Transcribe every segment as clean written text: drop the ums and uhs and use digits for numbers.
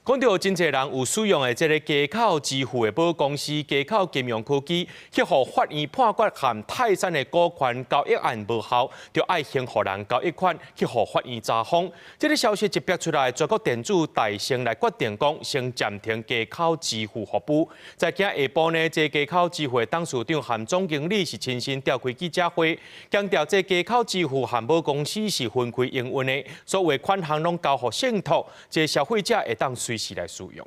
讲到真侪人有使用的这个街口支付的保公司街口金融科技，去互法院判决含泰山的股权交易案无效，就爱先互人交易款去互法院查封。这个消息一逼出来，全国电子大胜来决定讲先暂停街口支付服务。在今下晡呢，这街口支付的董事长含总经理是亲身召开记者会，强调这街口支付含保公司是分开营运的，所有款项拢交予信托，这消费者会当随时来使用。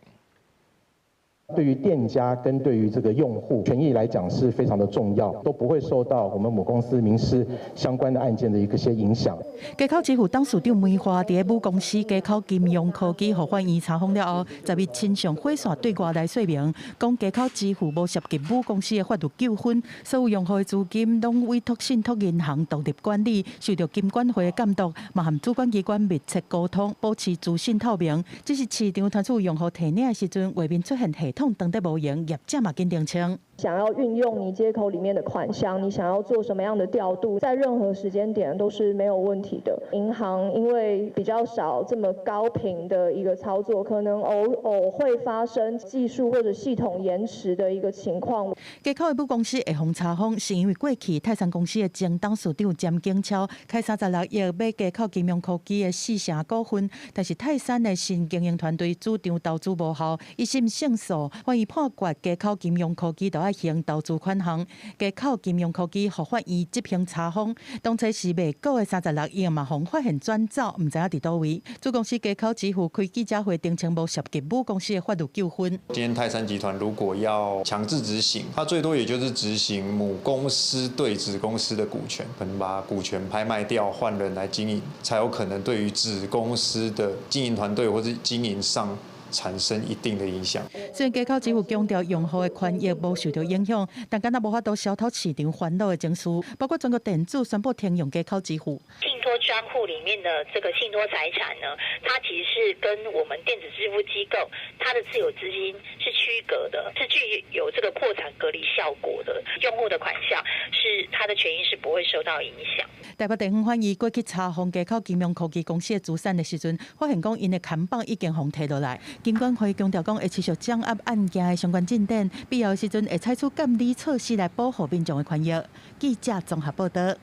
对于店家跟对于这个用户权益来讲是非常的重要，都不会受到我们母公司民事相关的案件的一些影响。街口支付董事长梅花在母公司街口金融科技互法院查封了后，10日亲上火线对外来说明，讲街口支付无涉及母公司的法律纠纷，所有用户的资金拢委托信托银行独立管理，受到金管会的监督，嘛和主管机关密切沟通，保持资讯透明。只是市场传出用户提领的时阵，外面出现系统等待无用，业者嘛紧澄清。想要运用你接口里面的款项，你想要做什么样的调度，在任何时间点都是没有问题的。银行因为比较少这么高频的一个操作，可能偶会发生技术或者系统延迟的一个情况。街口的母公司会互查封，是因为过去泰山公司的前董事长詹景超开36亿买街口金融科技的4成股份，但是泰山的新经营团队主张投资无效，一审胜诉，法院判决街口金融科技都要还投资款项。街口金融科技互法院执行查封，当初是卖股的36亿嘛，互发现转走，唔知影伫倒位。主公司街口支付开记者会，澄清无涉及母公司的法律纠纷。今天泰山集团如果要强制执行，它最多也就是执行母公司对子公司的股权，可能把股权拍卖掉，换人来经营，才有可能对于子公司的经营团队或是经营上产生一定的影响。虽然街口支付强调用户的权益无受到影响，但敢若无法度消除市场烦恼的情绪，包括全国电子宣布停用街口支付。信托专户里面的这个信托财产呢，它其实是跟我们电子支付机构它的自有资金是区隔的，是具有这个破产隔离效果的。用户的款项是它的权益是不会受到影响。台北地方法院过去查封街口金融科技公司的资产的时阵，发现讲因的看板已经互摕落来。金管会强调讲会持续掌握案件的相关进展，必要的时阵会采取监理措施来保护民众的权益。记者综合报道。